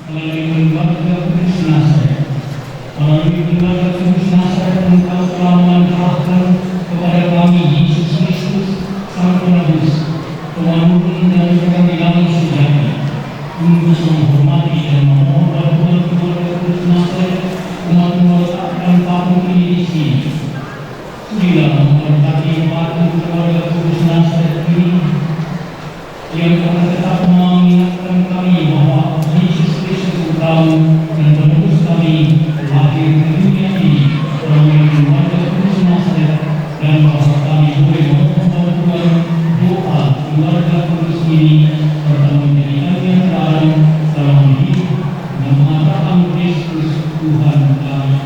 melalui keluarga Kudus Nazaret. Melalui keluarga Kudus Nazaret, Engkau telah memanfaatkan kepada kami Yesus Kristus Sang Penebus, Tuhan dan kami dalam sejati, untuk menghormati dan memohon keluarga Kudus Nazaret, umat meletakkan patung ini di sini. Sudilah memberkati patung keluarga Kudus Nazaret ini, yang akan tetap mengingatkan kami bahwa Yesus Kristus Putramu dan Penebus kami lahir ke dunia ini melalui keluarga Kudus Nazaret, dan bahwa kami boleh memohon bantuan doa keluarga Kudus ini serta menjadi bagian dalam hidup dan mengatakan Kristus Tuhan kami.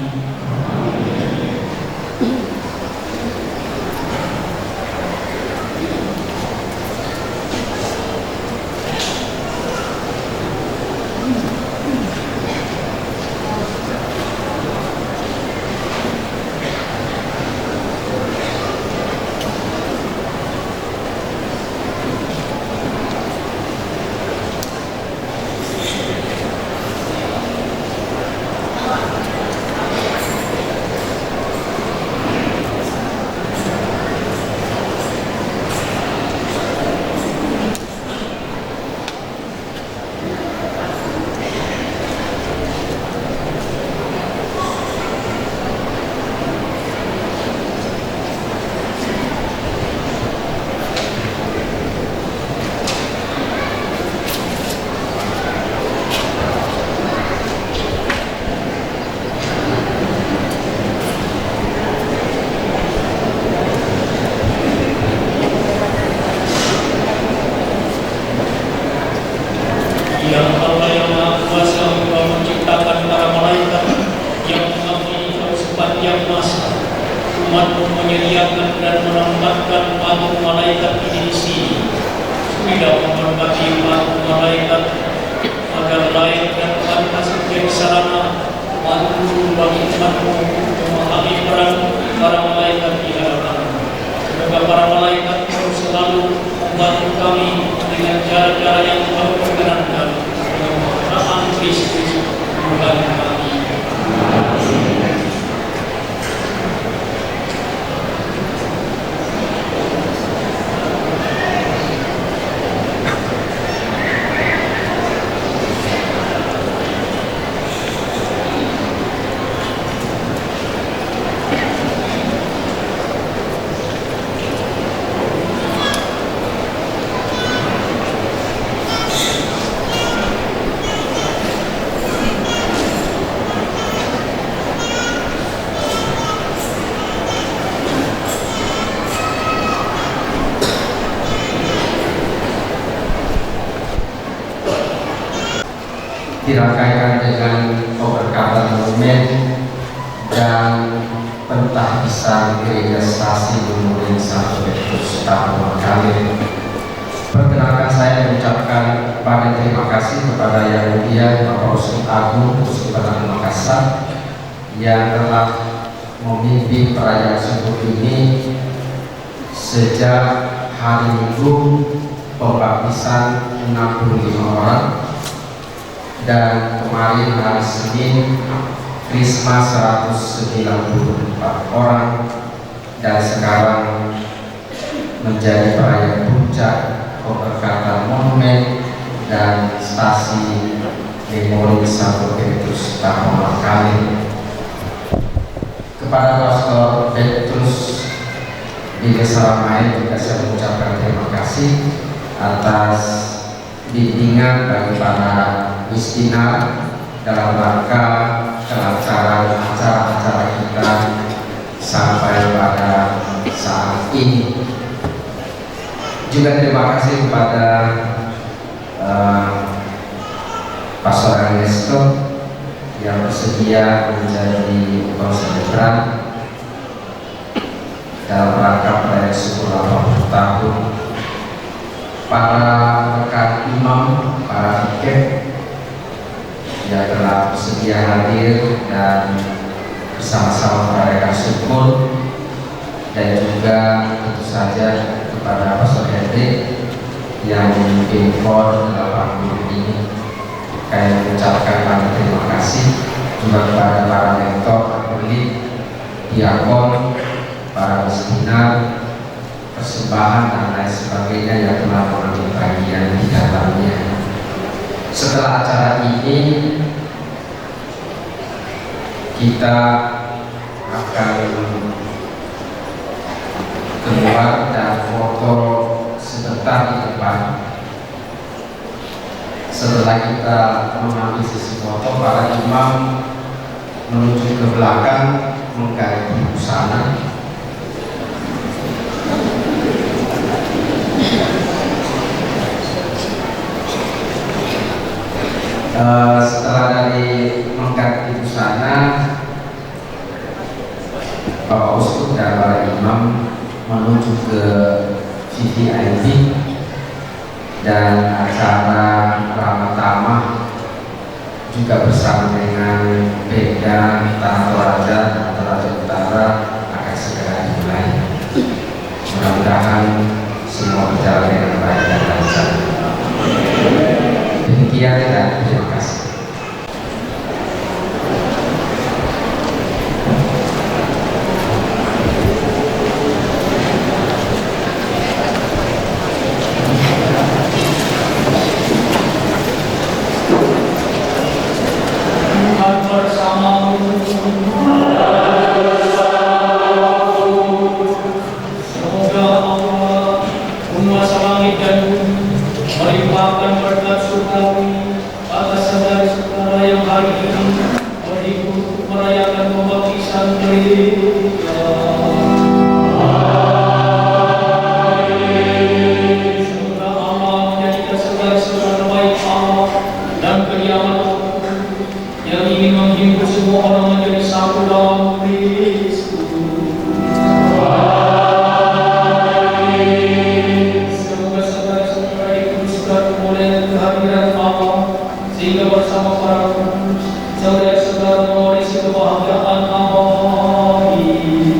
Dirangkaikan dengan pemberkatan monumen dan pentahbisan gereja stasi Gunung Santo Petrus Tamu Kalir. Perkenalkan saya mengucapkan banyak terima kasih kepada Yang Mulia Bapak Uskup Agung Uskupan Makassar yang telah memimpin perayaan subuh ini sejak hari Minggu pembaptisan 65 orang, dan kemarin hari Senin Krisma 194 orang, dan sekarang menjadi perayaan puncak pemberkatan monumen dan stasi memori Santo Petrus Tamu Kalir. Kepada Pastor Petrus di Kesalamai juga saya mengucapkan terima kasih atas bimbingan bagi para mistina dalam rangka kelancaran acara-acara kita sampai pada saat ini. Juga terima kasih kepada Pastor Ernesto yang bersedia menjadi konselebran dalam rangka perayaan syukur 80 tahun. Para rekan imam, para fikih yang telah bersedia hadir dan bersama-sama merayakan syukur, dan juga tentu saja kepada Pastor Hendrik yang memimpin KOR 80 ini. Kami mengucapkan banyak terima kasih juga kepada para rektor, akademik, diakon, para pembina, persembahan dan lain sebagainya yang telah mengambil bagian di dalamnya. Setelah acara ini, kita akan keluar dan foto sebentar di depan. Setelah kita mengambil sesi foto, para imam menuju ke belakang mengganti busana. Setelah dari mengganti busana, Bapak Uskup dan para imam menuju ke VVIP dan acara ramah tamah juga bersama dengan Beda Tanah Toraja dan Toraja Utara akan segera dimulai. Mudah-mudahan semua berjalan dengan baik dan lancar. Demikian dan terima kasih. Saudara-saudara mewarisi kebahagiaan abadi.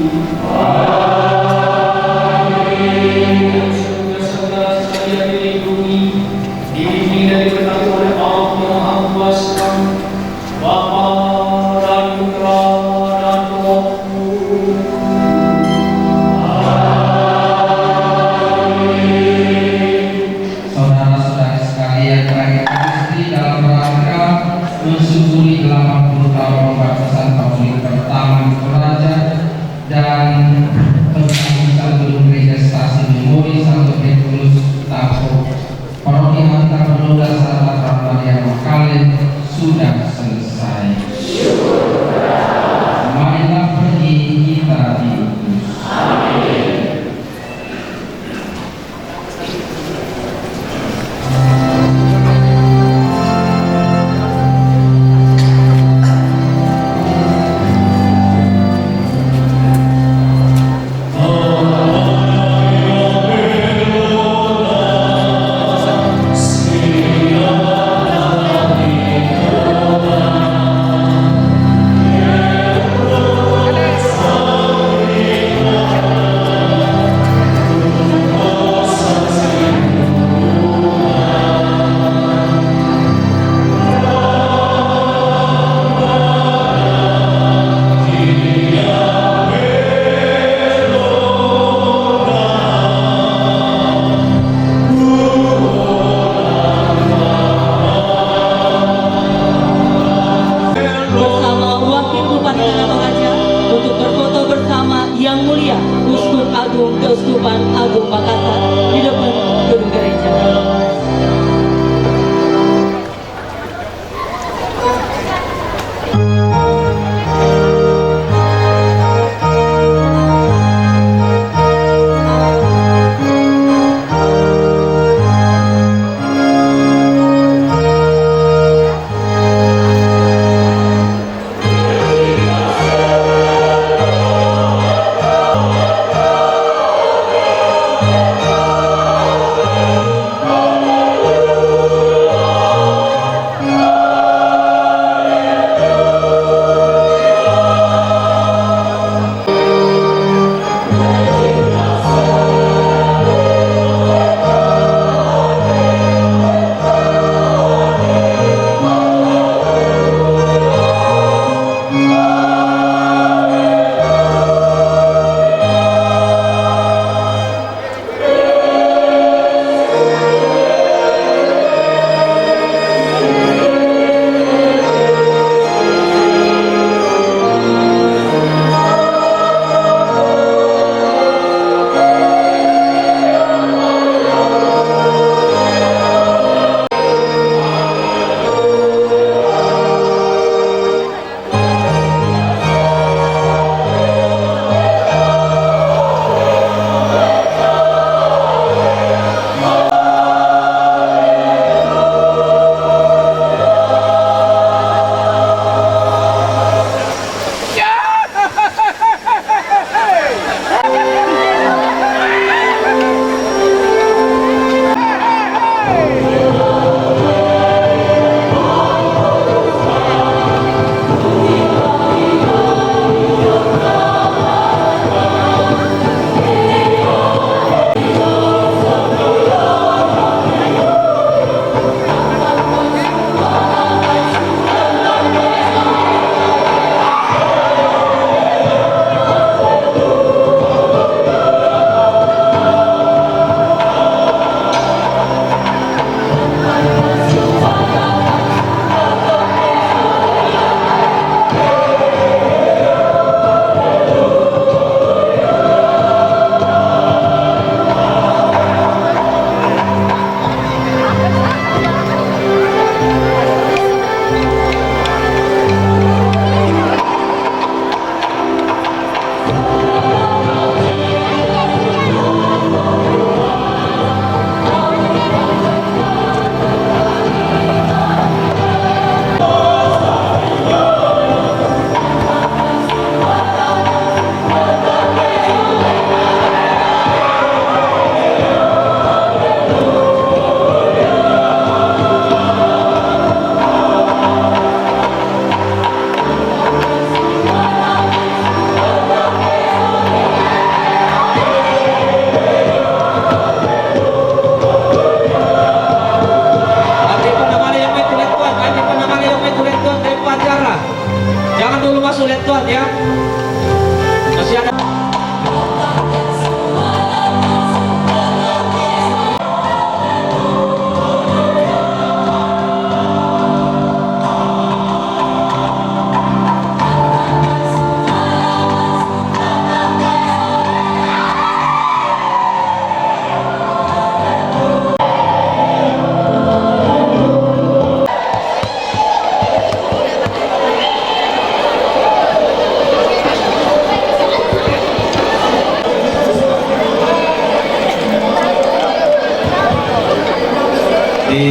Di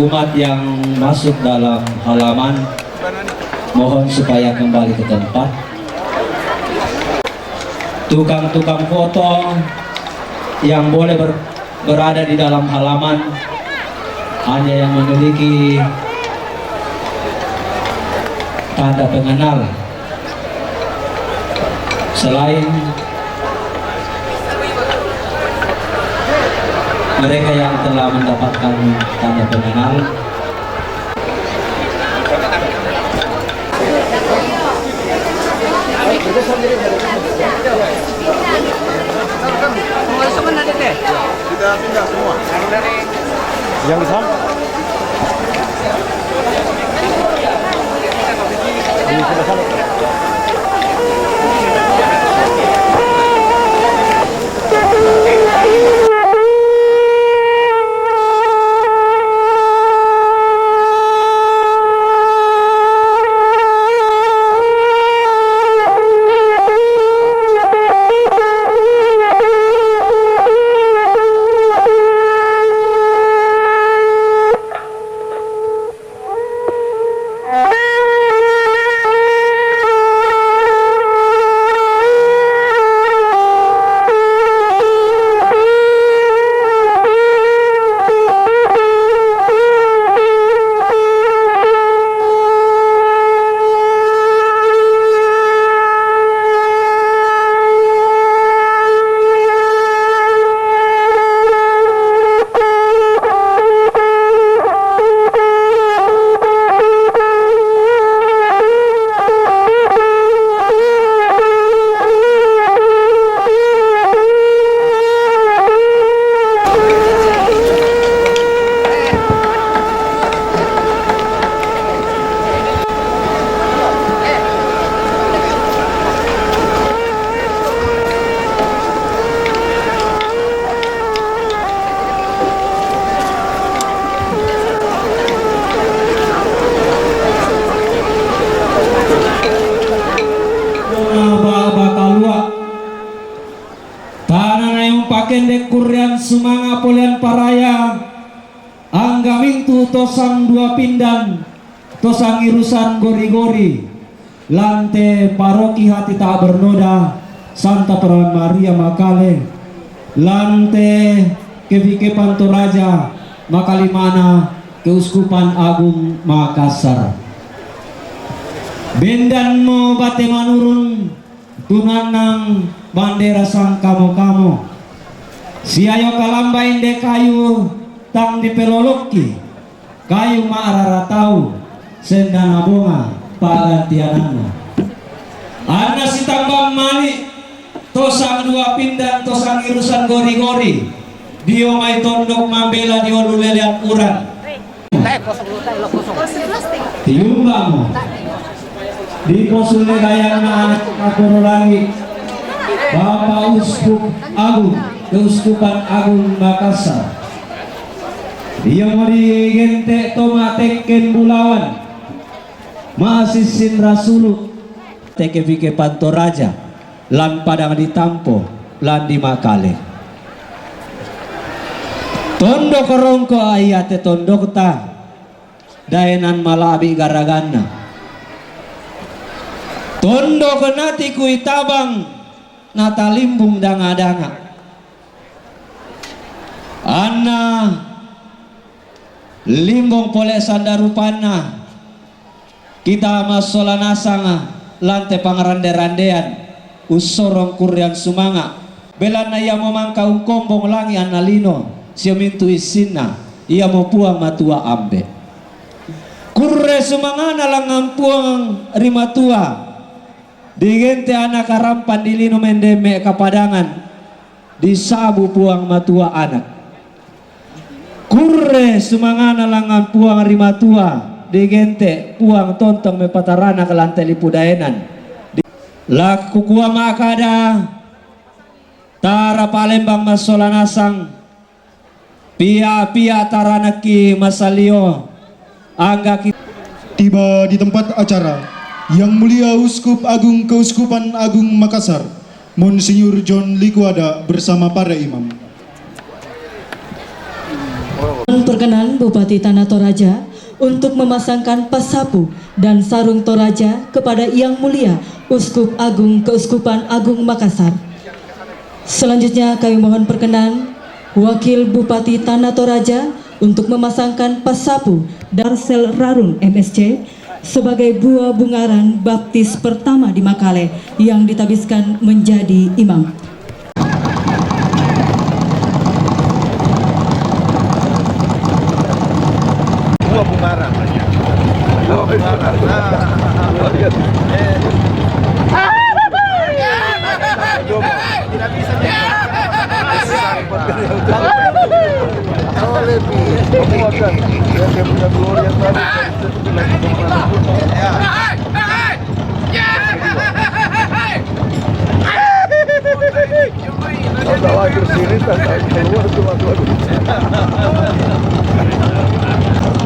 umat yang masuk dalam halaman, mohon supaya kembali ke tempat. Tukang-tukang foto yang boleh berada di dalam halaman hanya yang memiliki tanda pengenal. Selain mereka yang telah mendapatkan tanda pengenal, kita pindah semua. Yang di sana. Ini sudah sana. Kendek kurian sumanga polian paraya anggaming tu tosang dua pindan tosang irusan gori-gori lante paroki hati tak bernoda Santa Perawan Maria Makale lante kevike Pantoraja Makalimana Keuskupan Agung Makassar bendan mo bate manurun tunanang bandera sang kamo-kamo siayo kalamba inde kayu tang dipeloloki kayu maararatau sendana bunga pagantianana ana si tambang mali tosang dua pindan tosang irusan gori-gori dio mai tondok mambela dio lulelian uran tiumba mo di posule gayang na anak kakurulangi Bapak Uskup Agung Keuskupan Agung Makassar dia mau digente toma teken bulawan mahasisin rasulu teke vike Pantoraja lan padang ditampo lan di Makale tondo korongko ayate tondo ta daenan malabi garagana tondo kenati kuitabang natalimbung danga-danga Anna limbong pole sandarupana kita masolanasanga lante pangarande-randean usorong kurian sumanga belana ia memangka ungkombong langi analino siya mintu isina ia mau puang matua ambe kurre sumanga nalang puang rimatua digente anak karampan dilino mendeme kapadangan disabu puang matua anak kurre sumangana langan puang rimatua digente puang tontong me patarana ke lantai lipudaenan laku kuah makada tara Palembang masolanasang pia taranaki masalio angga tiba di tempat acara Yang Mulia Uskup Agung Keuskupan Agung Makassar Monsinyur John Likuada bersama para imam. Perkenan Bupati Tanah Toraja untuk memasangkan pasapu dan sarung Toraja kepada Yang Mulia Uskup Agung Keuskupan Agung Makassar. Selanjutnya kami mohon perkenan Wakil Bupati Tanah Toraja untuk memasangkan pasapu dan Sel Rarun MSC sebagai buah bungaran baptis pertama di Makale yang ditabiskan menjadi imam. Dua bungaran. Dua bungaran. Tidak bisa. Oh, lebih. Memuaskan. Dia punya glory yang baru. Kalau akhir sini tak keluar cuma dua.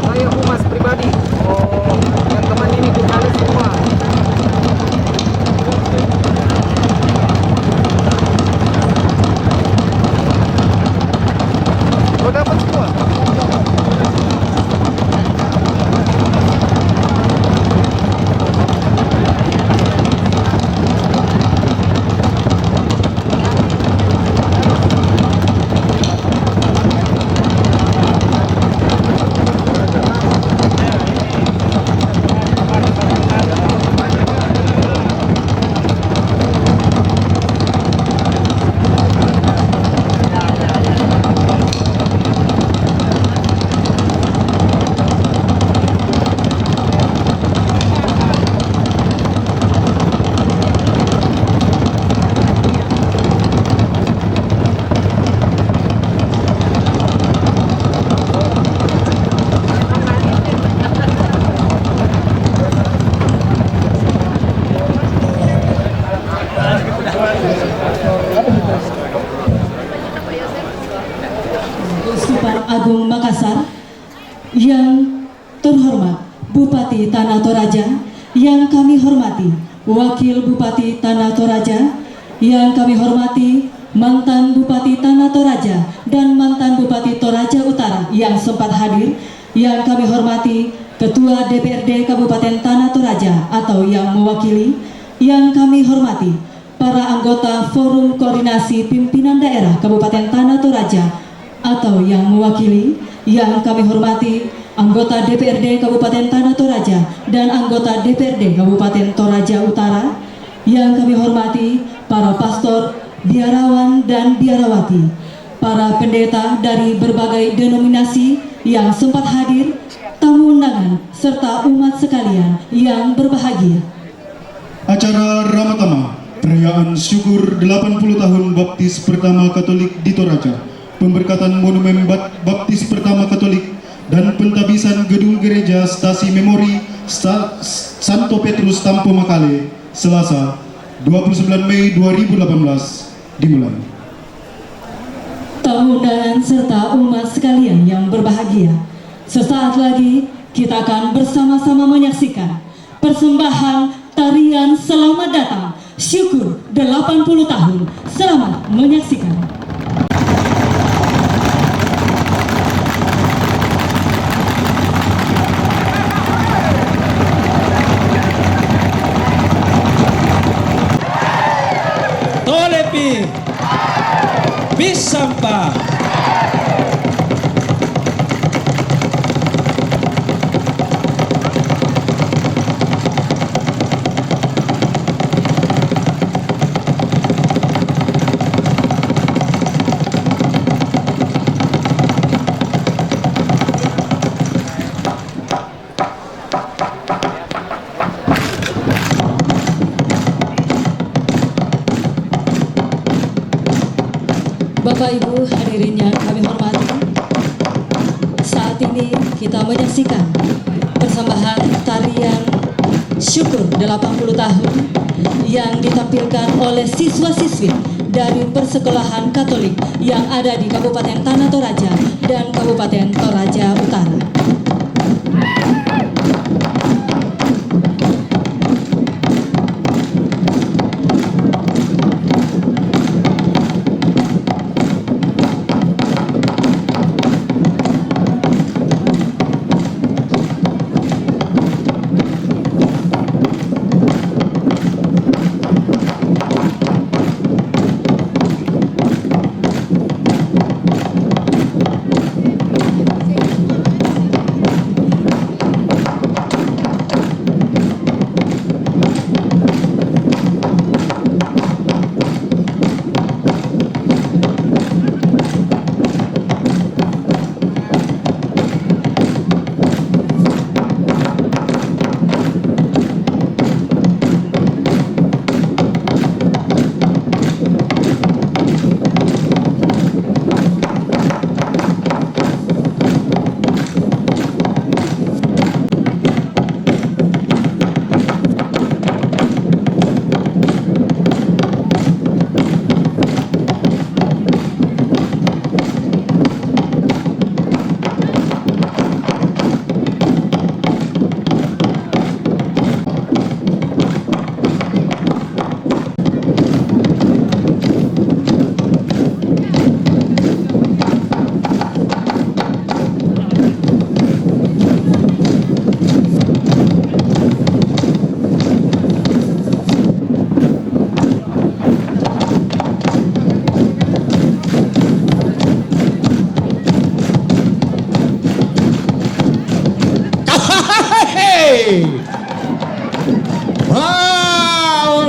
Saya humas pribadi. Oh, yang teman ini jurnalis semua. Kau dapat semua? Keuskupan Agung Makassar, yang terhormat Bupati Tanah Toraja, yang kami hormati Wakil Bupati Tanah Toraja, yang kami hormati mantan Bupati Tanah Toraja dan mantan Bupati Toraja Utara yang sempat hadir, yang kami hormati Ketua DPRD Kabupaten Tanah Toraja atau yang mewakili, yang kami hormati para anggota Forum Koordinasi Pimpinan Daerah Kabupaten Tanah Toraja atau yang mewakili, yang kami hormati anggota DPRD Kabupaten Tanah Toraja dan anggota DPRD Kabupaten Toraja Utara, yang kami hormati para pastor, biarawan dan biarawati, para pendeta dari berbagai denominasi yang sempat hadir, tamu undangan serta umat sekalian yang berbahagia. Acara Ramatama, perayaan syukur 80 tahun baptis pertama Katolik di Toraja, pemberkatan monumen baptis pertama Katolik, dan pentabisan gedung gereja stasi memori Santo Petrus Tampo Makale, Selasa 29 Mei 2018 dimulai. Tamu undangan serta umat sekalian yang berbahagia, sesaat lagi kita akan bersama-sama menyaksikan persembahan tarian Selamat Datang Syukur 80 tahun. Selamat menyaksikan. Tolepi Bisampa. Bapak Ibu hadirin yang kami hormati, saat ini kita menyaksikan persembahan tarian Syukur 80 tahun yang ditampilkan oleh siswa-siswi dari Persekolahan Katolik yang ada di Kabupaten Tanah Toraja dan Kabupaten Toraja Utara.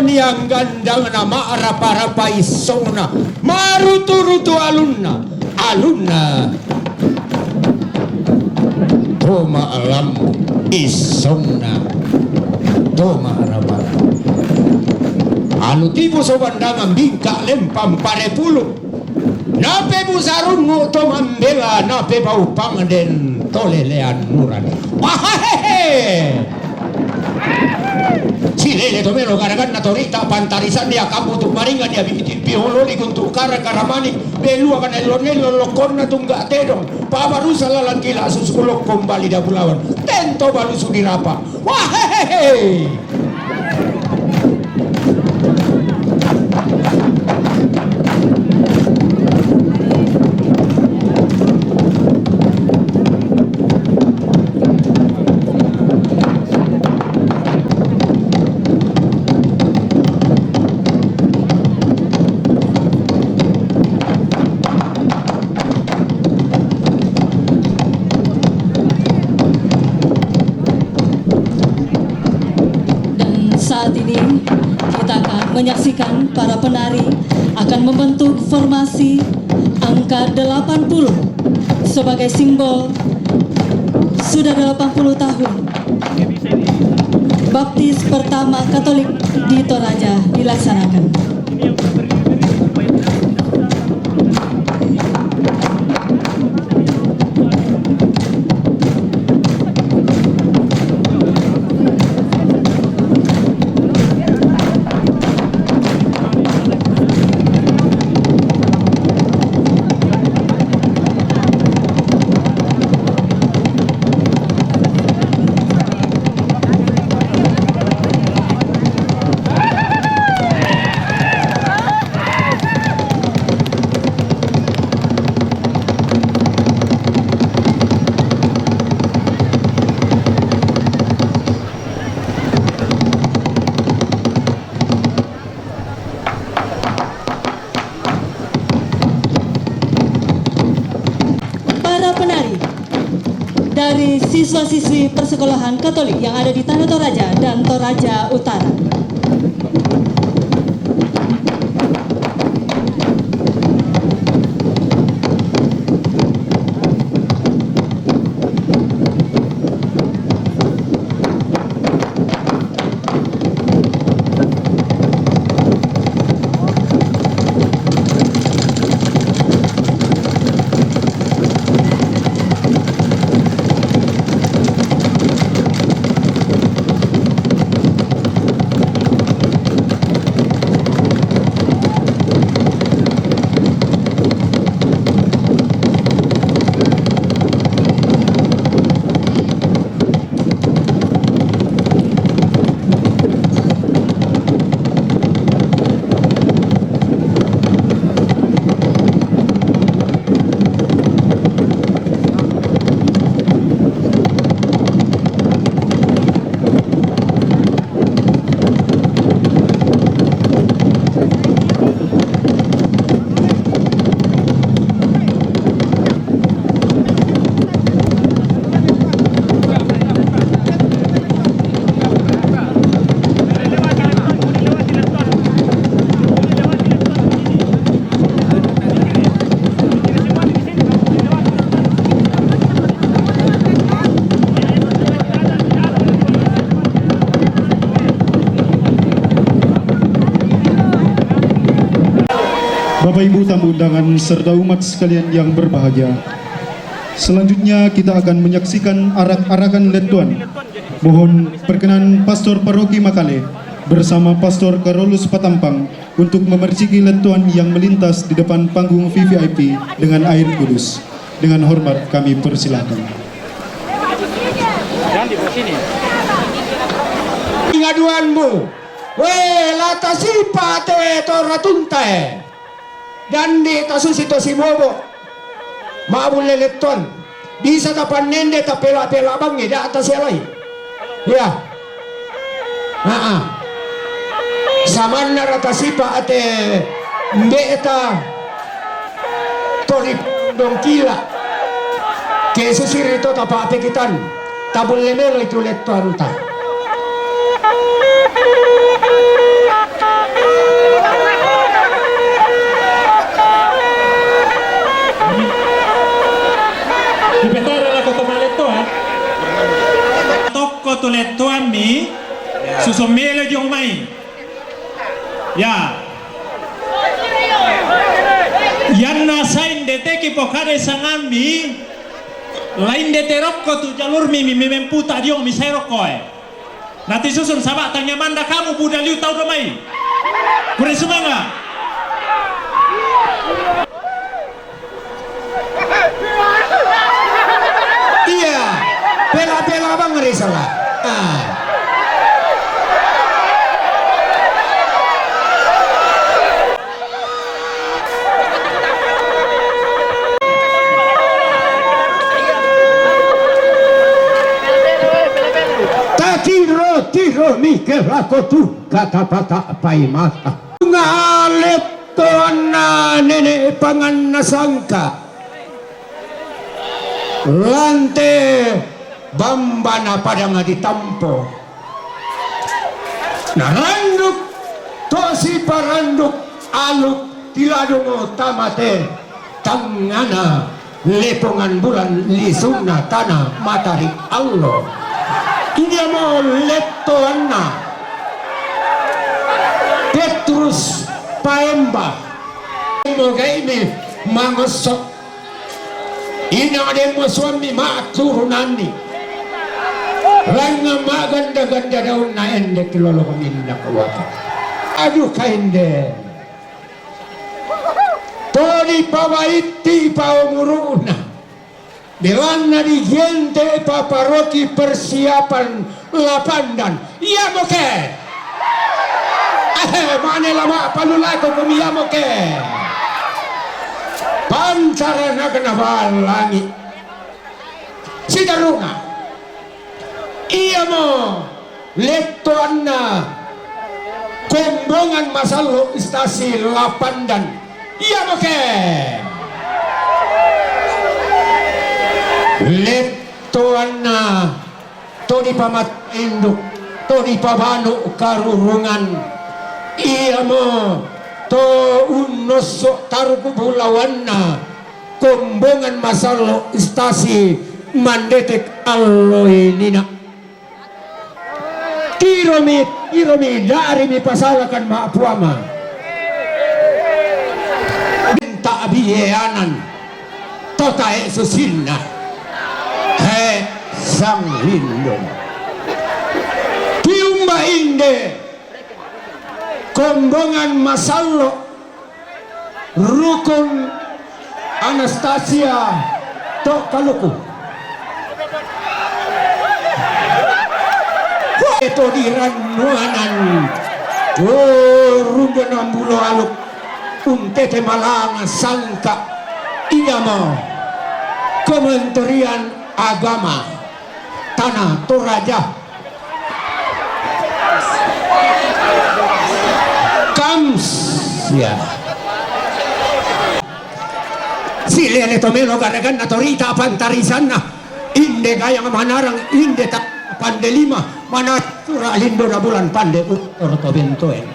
Niang gandang nama rapa-rapa isongna marutu-rutu alunna Toma alam isongna Toma rapa anu tipu sobandangan bingka lempam parepulu nape busarungu to mambela nape bau pangden tolelean nuran wahehehe Silele tomero garagan na torita pantarisan dia kamu tu maringan dia bikin piolo di kuntu kara karamani belu akan elonelo lokor na tunggak tedong pabaru salalan kila susulok kembali dah pulawan tento balu sudirapa wah hehehe Saat ini kita akan menyaksikan para penari akan membentuk formasi angka 80 sebagai simbol sudah 80 tahun baptis pertama Katolik di Toraja dilaksanakan. Dari siswa-siswi persekolahan Katolik yang ada di Tanah Toraja dan Toraja Utara. Bapak Ibu tamu undangan serta umat sekalian yang berbahagia. Selanjutnya kita akan menyaksikan arak-arakan lentuan. Mohon perkenan Pastor Paroki Makale bersama Pastor Karolus Patampang untuk memerciki lentuan yang melintas di depan panggung VVIP dengan air kudus. Dengan hormat kami persilahkan. Pengaduanmu, latasi pate toratuntae. Dan di tasusito si bobo maabul leleton bisa tapan nende tapela-pela bangi da atas yalai ya saman narata sipa ate mbeta torip dongkila ke susirito tapa apekitan tabul lemelo itu letuan ta tu letuan mi susomele jong mai ya yan nasain dete ki pokade sangami lain dete rokko tu jalur mi memputa diong mi sai rokkoe nanti susun sabak tanya manda kamu budak liu tau domai kure sumanga iya bela-bela bang risalah tiro mi kelako tu kata-kata pai mata ngalet tona nenek pangan nasangka lante bambana padang ditampo naranduk tosi paranduk aluk tiladungo tamate tangana lepongan bulan lisuna tanah matahari Allah ini mau letoana Petrus Paemba moga ini mangosok ini ada yang suami mak turunani langga mak ganda-ganda daun na endek lolo pemindah kewata aduh kainde todi pawaiti pawamuruna Dewana di gente paparoki persiapan lapandan iya moke mana lama palulai ko iya moke pancarana kena balangi sidarunga iya mo letoanna kombongan masalo istasi lapandan iya moke letoana to di pamat induk to di pabanu karurungan iya mo to unosok taruku bulawanna kombongan masalo istasi mandetek alloy nina tiromi dari mi pasalakan mak puama minta biayanan tota susinna sang lindung tiumba inde kombongan masalo rukun Anastasia to kaluku itu di ranuanan rumben ambulo aluk untete malanga sangka iya mo Kementerian Agama Tanah Toraja Kams ya silene tomelo garagan natorita pantarisana inde gayang manarang inde tak pande lima mana surah lindo na bulan pande orto bentoen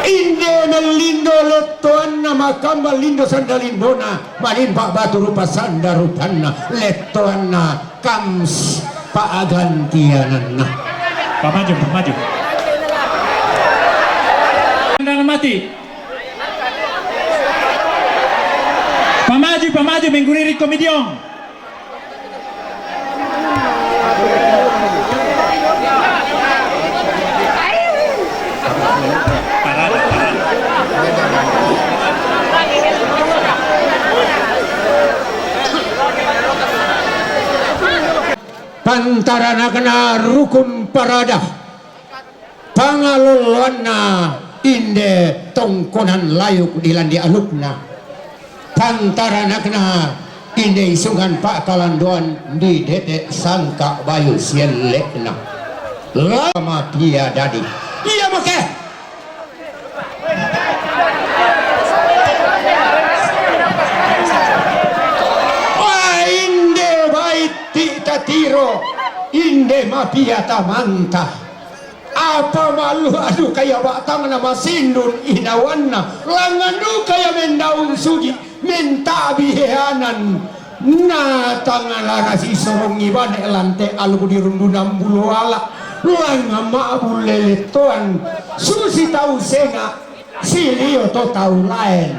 inde melindo letoan nama kambal lindo sandalindona malin pak batu rupa sandarupanna letoanna kams pak agantianana Pak maju anda mati Pak maju mengguriri komediong pantarana kena rukun parada pangalolona inde tongkonan layuk dilandi alukna pantarana kena inde isungan pak kalandoan di dede sangka bayu sielekna lama dia dadi iya moke tiro inde mapiata manta apa malu aduh kaya batang nama sindun inawanna langan du kaya mendaun sugi menta biheanan na tangala si sorong iba ne lante alu di rundunam bulu ala langa maabulele tuan susi tahu senga silio to tahu lain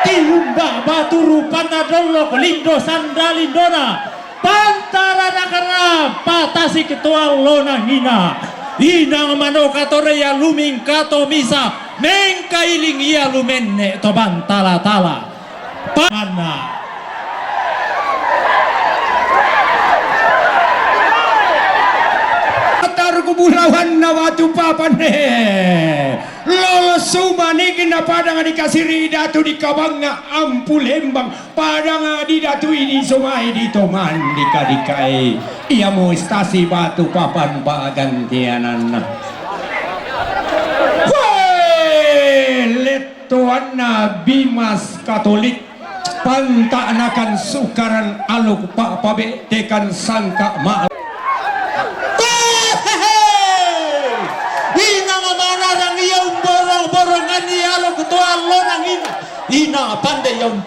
Tilumba batu rupana dolo lindo sandalindona pantara nakara patasi ketua lona hina inang mano katore ya luming kato misa mengkailing ia lumenne to bantala tala Pana Atar kubulawan na watu papan lolos sumanikin na padang dikasih ridatu di kabangna ampulembang padang di datu ini sumai di toman dikadikai ia mau stasi batu papan bagantianan Letuana Bimas Katolik pantanakan sukaran aluk pak pabe tekan sangka ma ina mana rang iong borong-borongan ni alok ketua lonang ina pandai yang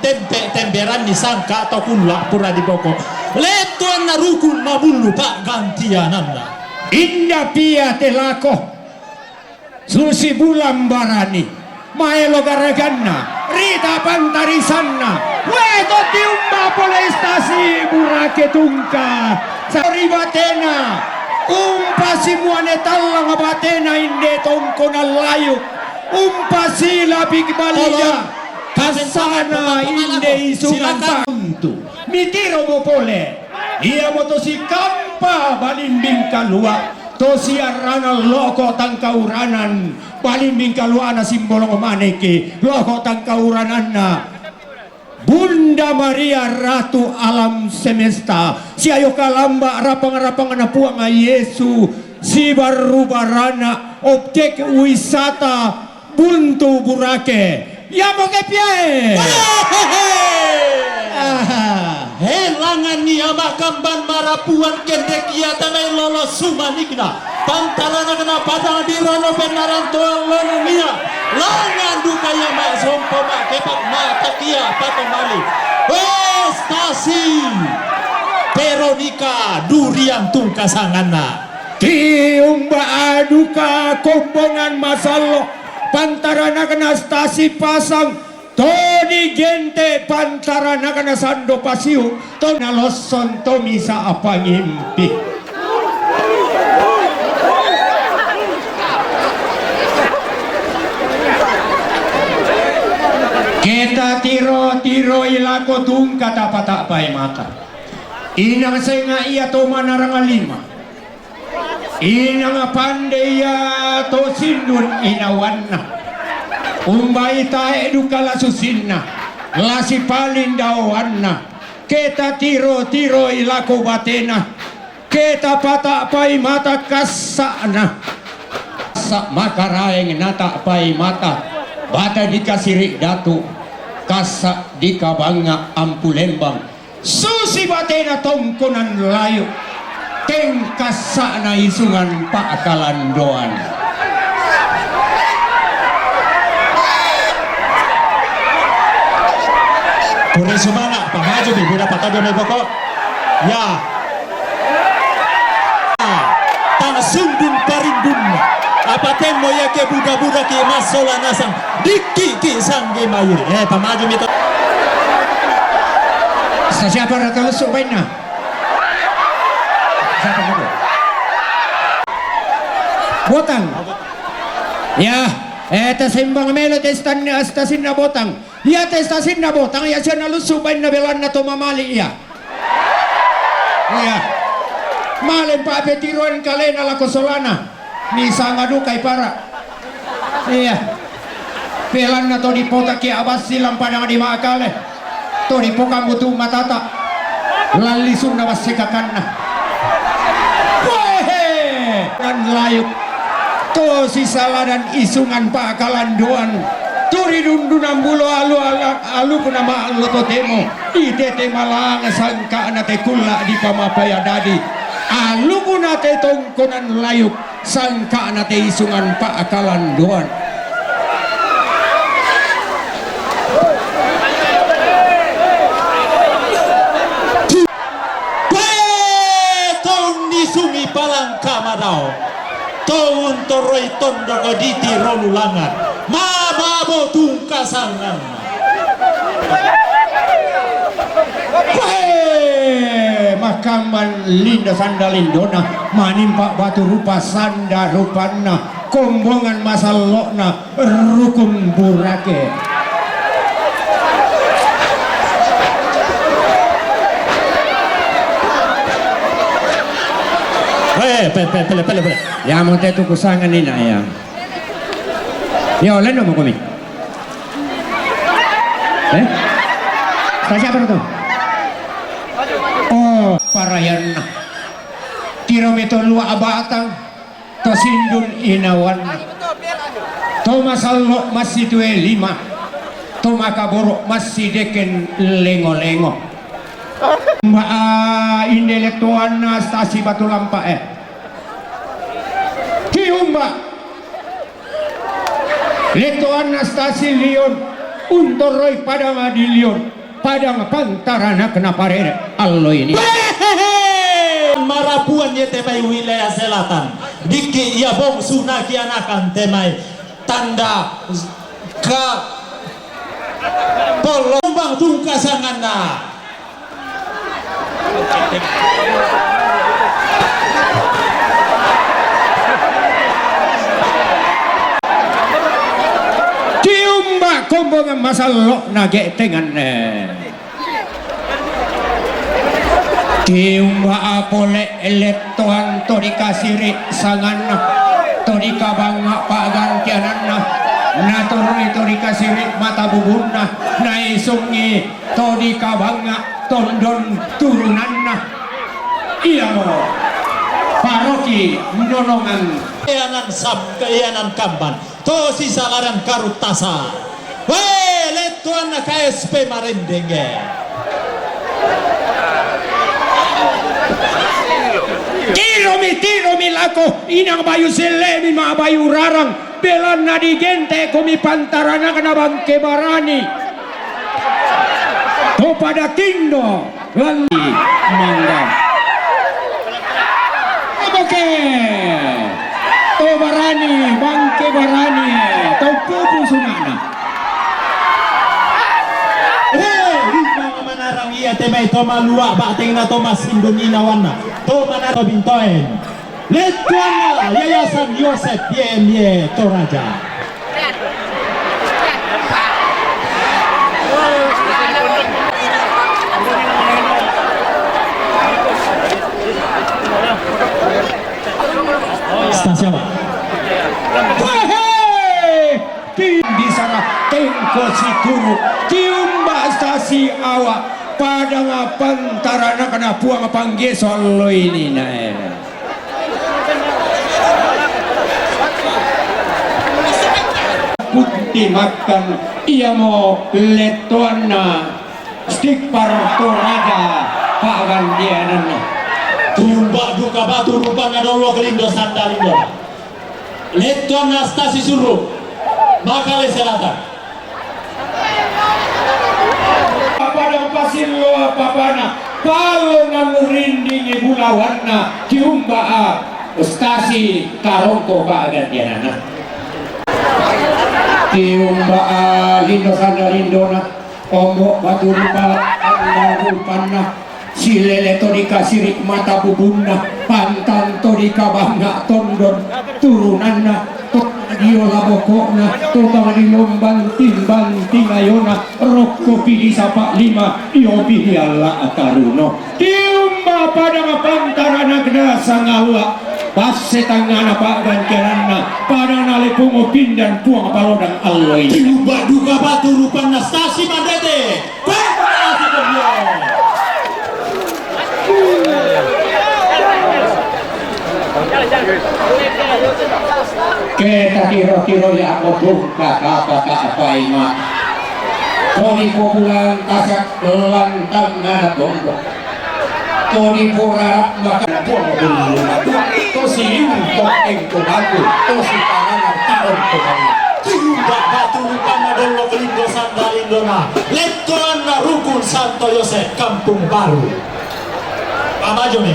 temperan ni sangka atau pula pura di boko letuan na rukun mabulu pak gantianan indah pia telako susi bulan barani maelo garaganna rita pantarisanna weto tiumba polestasi burake tungka sari batena umpasi muane tallang batena inde tongkona layu umpasi labig balija kasana inde isungan pantu mitiro mo pole ia motosi kampa balimbing kalua to siarana loko tangkauranan balimbing kaluana simbolong maneke loko tangkauranan na Bunda Maria Ratu Alam Semesta si ayo kalamba rapang-rapang na puang Yesu si barubarana objek wisata buntu burake ya mo kepie helangan ni amakamban marapuan kendek ia tanai lolos sumanikna pantalana kena padang di rono benaran tuang lono mia langan duka yang mak sompo mak kepak mata kia patong balik stasi Veronica durian tungkasangana tiumba aduka kombongan masalo pantarana kena stasi pasang Toni gente pantarana kena sando pasiu to naloson to misa apa ngimpi kita tiro ilako tungka dapat pai mata inang senga ia to manarang lima inang pandai ya to sindun inawanna umbai tae dukala susinna lasi palin dawanna kita tiro ilako batena kita patak pai mata kasana sak makaraeng nata pai mata bata dikasirik datu kasak di kabanga ampulembang susi batena tongkonan layu teng kasana isungan pak kalandoan Puri sumana pamaju di budak patadio may boko ya tang sundun parimbun apaten mo yake budak-budak ki masola nasang dikki sangge mayur pamaju mito sa siapa rata lusuk baina siapa itu botang ya sembang melo stasin na botang ya stasin na botang ya siya nalusuk baina belan na to mamali iya malen pa betiruan kalena la kosolana misa ngadukay para iya belan na to di pota ki abas silang padang di makale to di pokang butu matata lalisung na wasikakan na wehe dan layuk to si saladan isungan pa kalanduan turi dundunam bulo alu kuna maalo to temo itete malang sangka na te kula di pamapaya dadi alu kuna te tongkonan layuk sangka na te isungan pa kalanduan toroi tondo koditi rolulangan mababo tungkasangan makaman linda sandalindona manimpa batu rupa sanda rupana kombongan masalokna rukun burake pele ya mo tetu kusangan ni na ya yo leno mo kami siapa itu oh parayan tiro meto lua abatang to sindul inawan to masallo masih tuwe lima to makaboro masih deken lengo-lengo intelektuan stasi batu lampa Kiumba letuan stasi Lion untoroi padang adilion padang pantarana kenapa rere allo ini marapuan ye temai wilayah selatan diki ya bong sunaki anakan temai tanda ke polombang tungkasanganna Kiumba kombongan masalok nage tengan Kiumba apole eletoan to dikasiri sangan to dikabanga pagantianana naturoi to dikasiri mata bubunna naisungi to dikabanga tondon turunanna iya mo paroki nolongan keyanan sab keyanan kamban to si salaran karutasa we letuan na KSP marendenge tiromi lako inang bayu selemi ma bayu rarang belan na digente komi pantarana kana bangke barani to pada tindo lali mangga oke to barani bangke barani to pupu sunana manarang iya temay to malua bating na to masindong inawan to manaro bintoen letuan na yayasan Yosef Yemye Toraja stasiun di sana tengko si turu tiumba stasi awak padang pantarana kena puang panggil solo ini putih makan ia mau letuana stik Toraja Pak Gandianan tumba duka batu rupanya dolo kelindo sandalindo letuana stasi suruh Bakale Selatan padang pasir loa papana palo namurindingi bulawarna kiumba stasi Karongko Pak Gandianan kiumba lindo sandalindona ombok batu rupa anda rupana silele to dikasirik mata bubunna pantan to dikabangga tondon turunanna Dio labokona tokang dilombang timbang tingayona rokko pidi sapa lima io pidi alla akaruno tiumba padang pantarana gena sangala passe tangana Pak Gandianan padang nalepungo pindan puang palodang alloi tiumba duka batu rupana stasi Mandete pernasi kebio kita tiro-tiro ya aku buka apa ima Tony pulang kasak lantang anak bombo Tony pura makan buang dulu to si untuk engko aku to si panganan tahun kemarin tiumba batu rupana dolo kelindo sandalindona letuan na rukun Santo Yosef Kampung Baru pamajo mi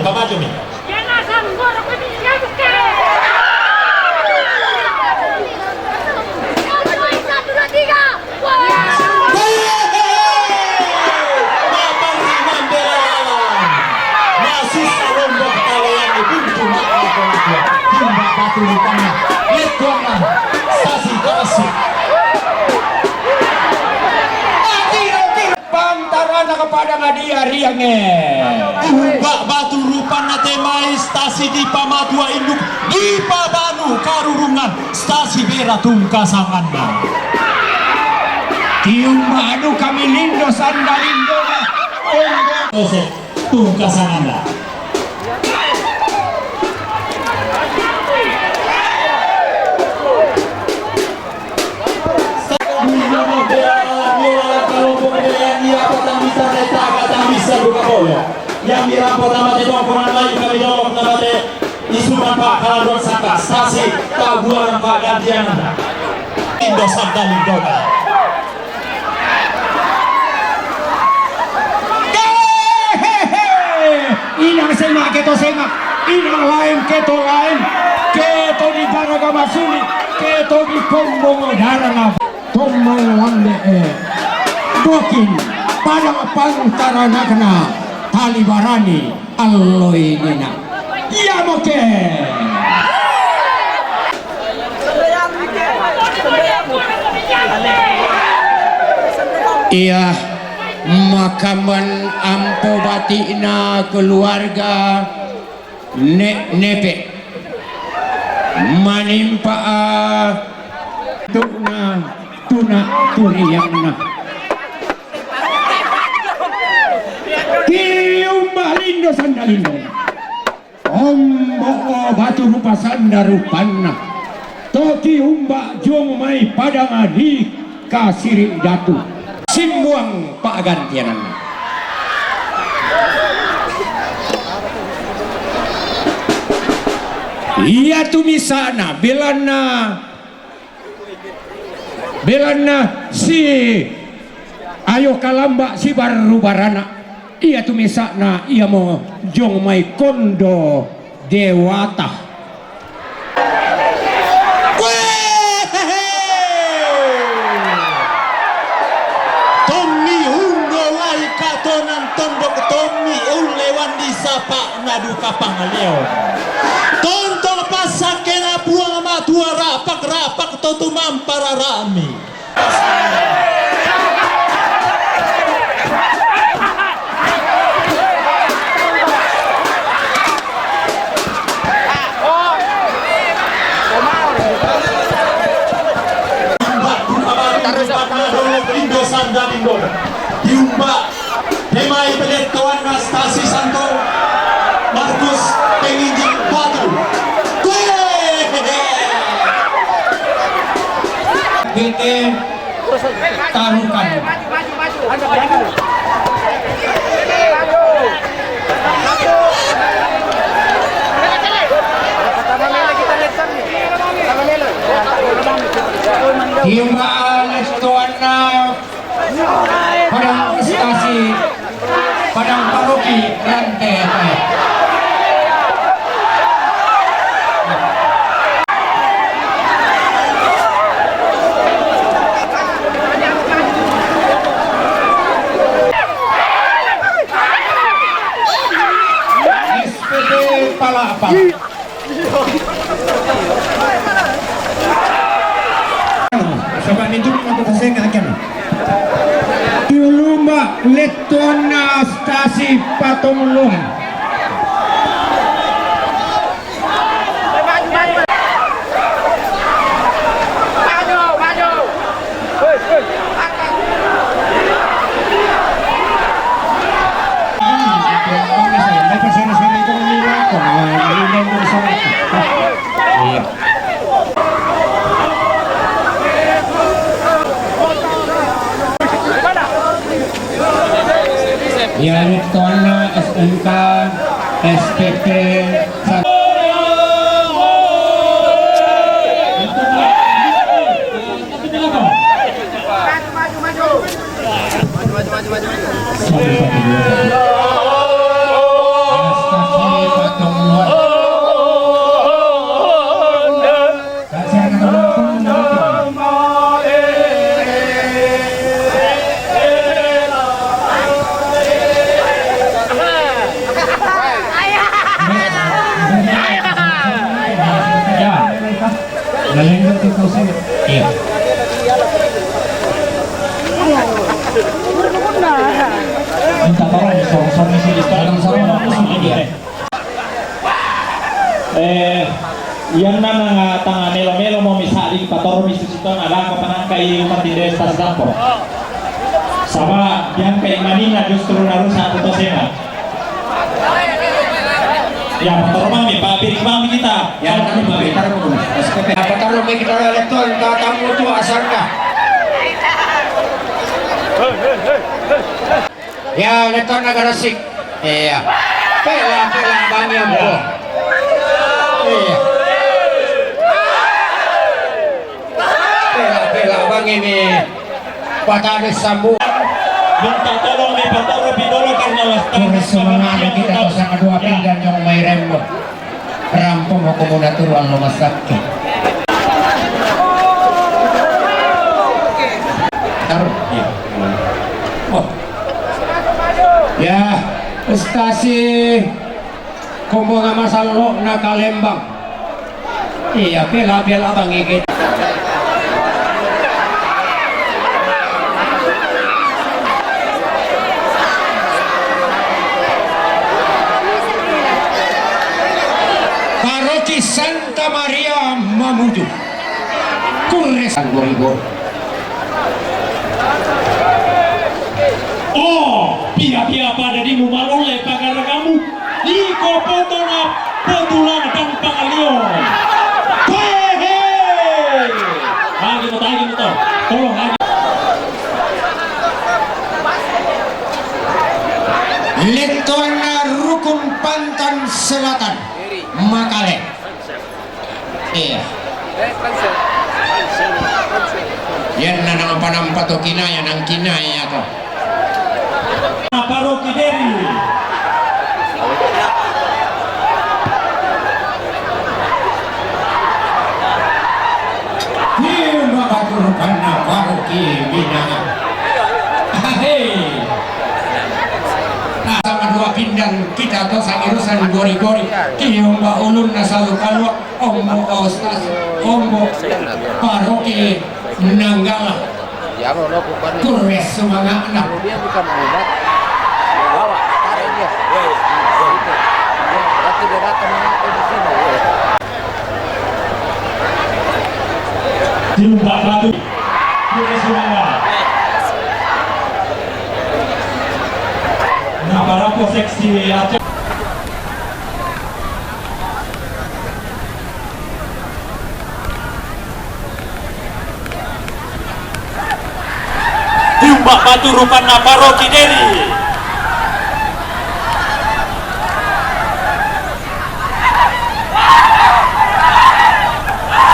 dia riange. Bak batu rupan temai stasi di Pamatua Induk di Pabanu Karurungan stasi Bera Tungkasanganna. Tiung madu kami lindo sandalindo ondo Tungkasanganna. Yang dirapor nama di tongkongan lain kami dorong nama di isuman Pak Kaladon Saka stasi Tabuan Pak Gantian Indo Sabdali Doga inang semak keto semak inang lain keto di Baragama Sulit keto di Pombongo Darana Tombol Lande Dokin pada pangtarana kena tali barani alloy nina iya moke iya makaman ampo batina keluarga nepe manimpa tuna turiyangna Kiumba lindo sandalindo Ombo batu rupa sandarupanna Toki umba jong mai padang adi kasiri datu Simbuang Pak Gantianan Iya tumisana belana si ayo kalamba si baru barana iya tumisana iya mo jong mai kondo dewata Tommy undo lai katonan tondok Tommy ulewan di sapa nadu kapangaleo tonton pasakena buang matua rapak totumam para rami diumba demai peletoan stasi Santo Markus penginjing batu GT tarukan diumba peletoan padang stasi padang paroki rantai SPD Palapa coba itu untuk saya akan Tulumba letona stasi Patomulung ya letona SMK SPP iya. Minta Song isi di yang nana tanga melo mau misali pator misisiton ada kepanang kai umat di desa Sampo sama yang kayak manina justru harus satu tosena ya pator mami papir mami kita Ya, kami berbicara dulu. SPP apa taruh kita elektron tamu tu asalnya. Ya, elektron negara sik. Iya. Pela bang yang bo. Iya. Pela bang ini. Patah sambu. minta tolong nih pator bidolo karena Terus semangat kita sama dua pinggan yang main rembo. Rampung akomodator ang rumah sakit. Taruh. Iya. Oh. Ya, stasi kumbunga masalo na Kalembang. Iya, pela bang ikit. Paroki Santa Maria Mamuju Kurres Gorigor. oh pia-pia pada di Mumalole pagar kamu iko potona potulan dan pangalion hehe lagi betul tolong lagi Letona Rukun Pantan Selatan Makale. Iya. Yan na nang panampato kinaya ng kinaya to. paroki deri Hiyo makaturukan na paroki binangan. Hei. Sama dua pindang kita to sa irusan gori-gori kiyong maulun na sa lukalwa ombo ostas ombo paroki nanggala Kurres sumanga anak. Dia bukan umat, bawa tarik dia. Berarti dia datang di sini. Tiumbak batu Kurres sumanga nah barapo seksi aja Tiumbak batu rupana paroki deri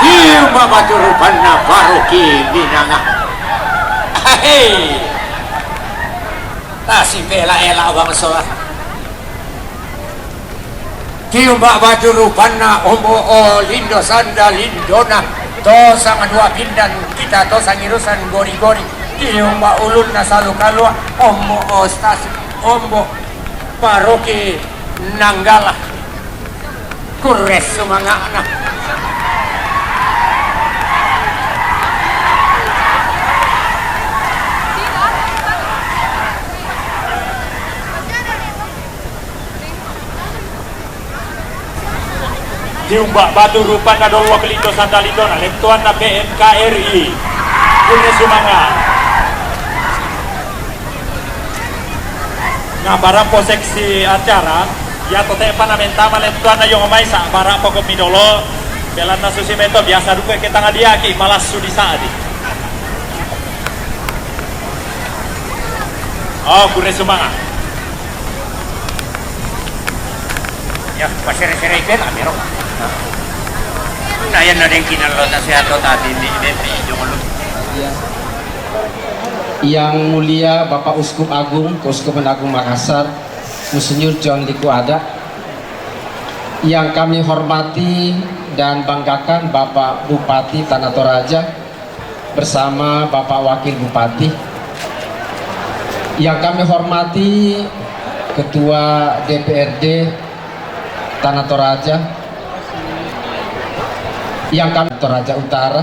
Hiyo mabaturupan na paroki binanga. Hei. Si pela elawang soa. Kiyo mabaturupan na ombo o lindo sanda lindona. To sang dua pindan kita to sang irusan gori-gori. Kiyo maulun na sa lukalwa ombo o stasi ombo paroki nanggala. Kurres sumanga anak. Diumbak batu rupan na dolwa kelindo sandalidona lentuan na BNKRI Kurres sumanga nga barampo seksi acara ya tote panamenta malentuan na yung umay sa barampo komidolo belan na susimento biasa duke kita ngadiaki malas sudi saadi oh Kurres sumanga Ya, pasere-sere itu lah, merong. Nah, yan na rin kinalot na siya to tadi di Yang mulia Bapak Uskup Agung, Keuskupan Agung Makassar, Monsinyur John Likuada. Yang kami hormati dan banggakan Bapak Bupati Tanah Toraja bersama Bapak Wakil Bupati. Yang kami hormati Ketua DPRD Tanah Toraja, yang kami Toraja Utara,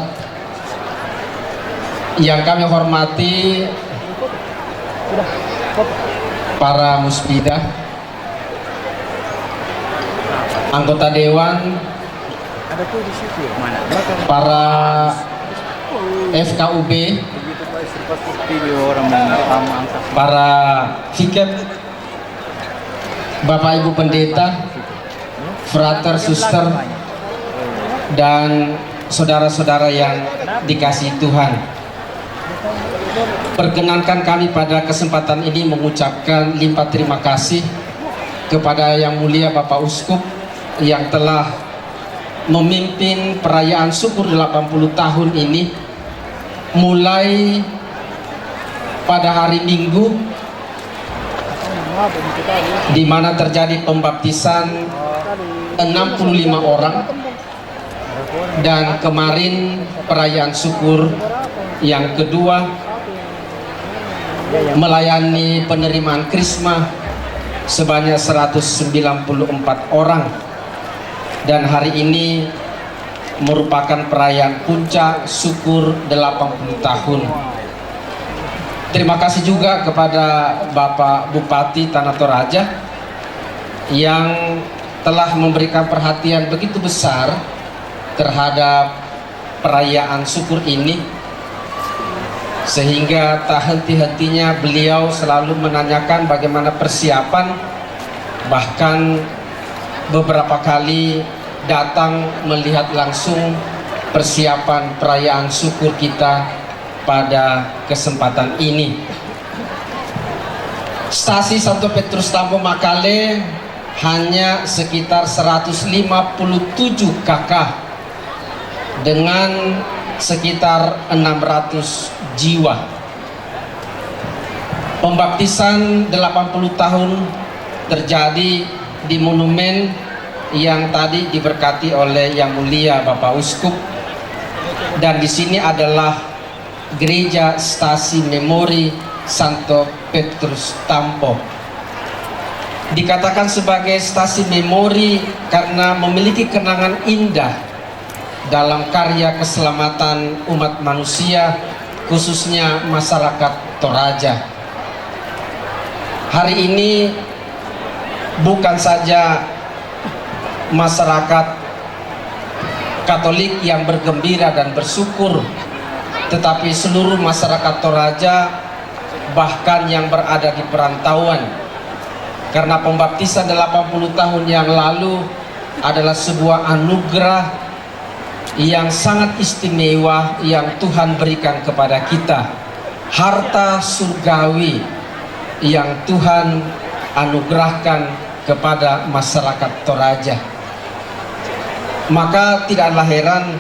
yang kami hormati para musbidah, anggota dewan, para FKUB, para fikep, Bapak Ibu Pendeta, frater, suster, dan saudara-saudara yang dikasihi Tuhan. Perkenankan kami pada kesempatan ini mengucapkan limpah terima kasih kepada Yang Mulia Bapak Uskup yang telah memimpin perayaan syukur 80 tahun ini, mulai pada hari Minggu di mana terjadi pembaptisan 65 orang, dan kemarin perayaan syukur yang kedua melayani penerimaan krisma sebanyak 194 orang, dan hari ini merupakan perayaan puncak syukur 80 tahun. Terima kasih juga kepada Bapak Bupati Tanah Toraja yang telah memberikan perhatian begitu besar terhadap perayaan syukur ini, sehingga tak henti-hentinya beliau selalu menanyakan bagaimana persiapan, bahkan beberapa kali datang melihat langsung persiapan perayaan syukur kita pada kesempatan ini. Stasi Santo Petrus Tampo Makale hanya sekitar 157 KK dengan sekitar 600 jiwa. Pembaptisan 80 tahun terjadi di monumen yang tadi diberkati oleh Yang Mulia Bapak Uskup, dan di sini adalah Gereja Stasi Memori Santo Petrus Tampo. Dikatakan sebagai stasi memori karena memiliki kenangan indah dalam karya keselamatan umat manusia, khususnya masyarakat Toraja. Hari ini bukan saja masyarakat Katolik yang bergembira dan bersyukur, tetapi seluruh masyarakat Toraja, bahkan yang berada di perantauan, karena pembaptisan 80 tahun yang lalu adalah sebuah anugerah yang sangat istimewa yang Tuhan berikan kepada kita, harta surgawi yang Tuhan anugerahkan kepada masyarakat Toraja. Maka tidaklah heran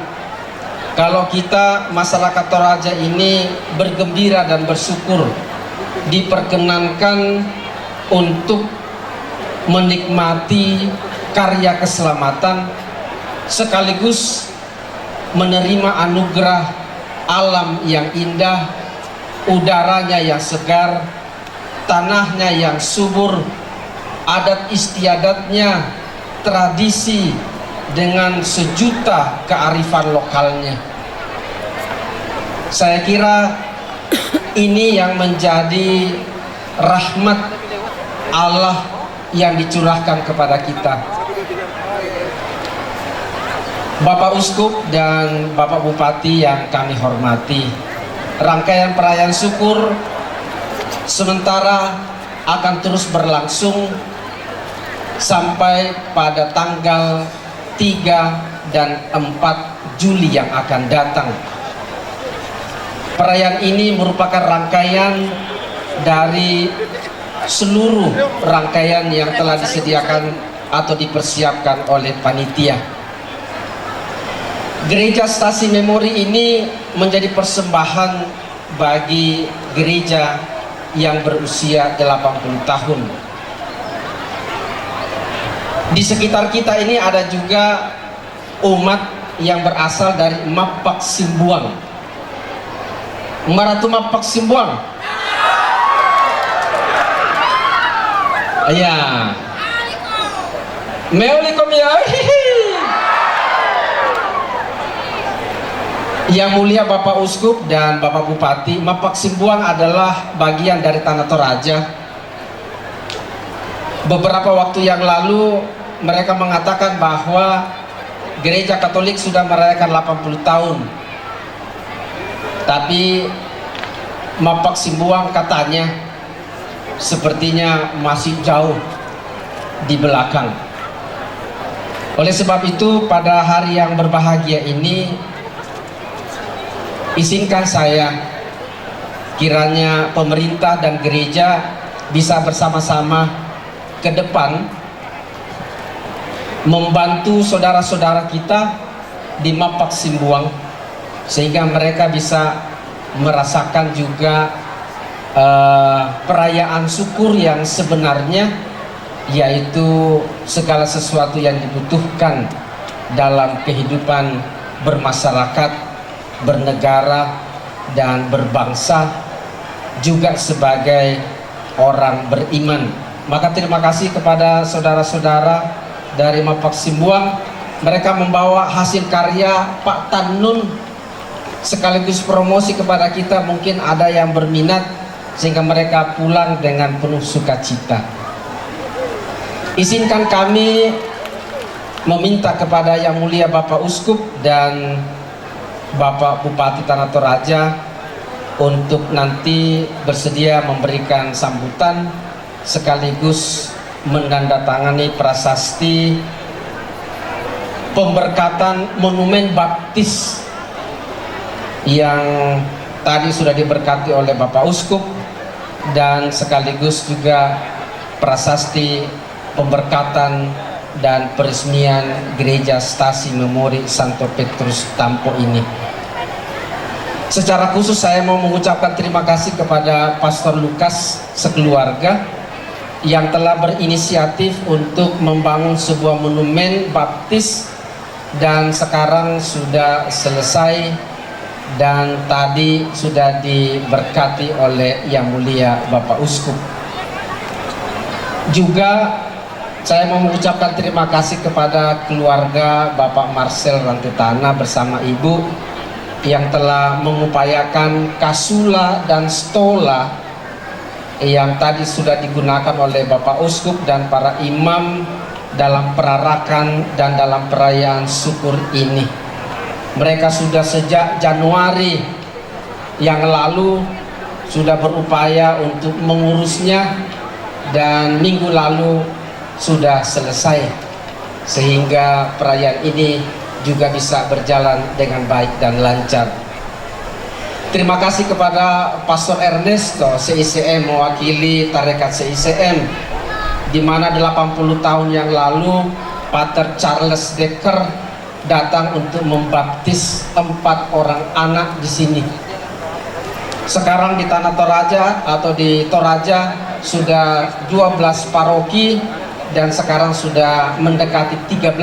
kalau kita masyarakat Toraja ini bergembira dan bersyukur diperkenankan untuk menikmati karya keselamatan sekaligus menerima anugerah alam yang indah, udaranya yang segar, tanahnya yang subur, adat istiadatnya, tradisi dengan sejuta kearifan lokalnya. Saya kira ini yang menjadi rahmat Allah yang dicurahkan kepada kita. Bapak Uskup dan Bapak Bupati yang kami hormati, rangkaian perayaan syukur sementara akan terus berlangsung sampai pada tanggal 3 dan 4 Juli yang akan datang. Perayaan ini merupakan rangkaian dari seluruh rangkaian yang telah disediakan atau dipersiapkan oleh panitia. Gereja Stasi Memori ini menjadi persembahan bagi gereja yang berusia 80 tahun. Di sekitar kita ini ada juga umat yang berasal dari Mapak Simbuang. Maratu Mapak Simbuang. Ya. Meolikom ya. Yang Mulia Bapak Uskup dan Bapak Bupati, Mapak Simbuang adalah bagian dari Tanah Toraja beberapa waktu yang lalu mereka mengatakan bahwa Gereja Katolik sudah merayakan 80 tahun. Tapi Mapak Simbuang katanya sepertinya masih jauh di belakang. Oleh sebab itu, pada hari yang berbahagia ini, izinkan saya kiranya pemerintah dan gereja bisa bersama-sama ke depan membantu saudara-saudara kita di Mapak Simbuang, sehingga mereka bisa merasakan juga perayaan syukur yang sebenarnya, yaitu segala sesuatu yang dibutuhkan dalam kehidupan bermasyarakat, bernegara, dan berbangsa, juga sebagai orang beriman. Maka terima kasih kepada saudara-saudara dari Mapak Simbuang. Mereka membawa hasil karya Pak Tanun sekaligus promosi kepada kita. Mungkin ada yang berminat sehingga mereka pulang dengan penuh sukacita. Izinkan kami meminta kepada Yang Mulia Bapak Uskup dan Bapak Bupati Tanah Toraja untuk nanti bersedia memberikan sambutan sekaligus menandatangani prasasti pemberkatan monumen baptis yang tadi sudah diberkati oleh Bapak Uskup, dan sekaligus juga prasasti pemberkatan dan peresmian Gereja Stasi Memori Santo Petrus Tampo ini. Secara khusus saya mau mengucapkan terima kasih kepada Pastor Lukas sekeluarga yang telah berinisiatif untuk membangun sebuah monumen baptis, dan sekarang sudah selesai dan tadi sudah diberkati oleh Yang Mulia Bapak Uskup. Juga saya mau mengucapkan terima kasih kepada keluarga Bapak Marcel Rantetana bersama Ibu yang telah mengupayakan kasula dan stola yang tadi sudah digunakan oleh Bapak Uskup dan para imam dalam perarakan dan dalam perayaan syukur ini. Mereka sudah sejak Januari yang lalu sudah berupaya untuk mengurusnya, dan minggu lalu sudah selesai, sehingga perayaan ini juga bisa berjalan dengan baik dan lancar. Terima kasih kepada Pastor Ernesto CICM mewakili Tarekat CICM, di mana 80 tahun yang lalu Pater Charles Decker datang untuk membaptis 4 orang anak di sini. Sekarang di Tanah Toraja atau di Toraja sudah 12 paroki, dan sekarang sudah mendekati 13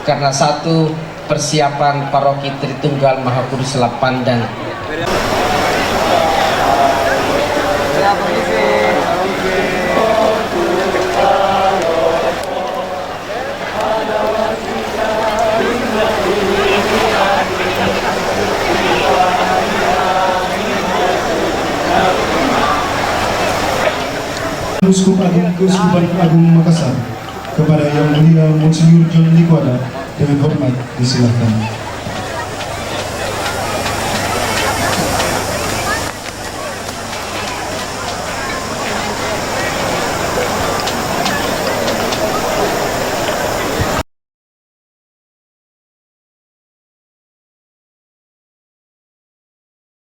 karena satu persiapan paroki Tritunggal Maha Kudus Lapandan. Uskup Agung Keuskupan Agung Makassar kepada Yang Mulia Monsinyur John Likwada dengan hormat disilakan.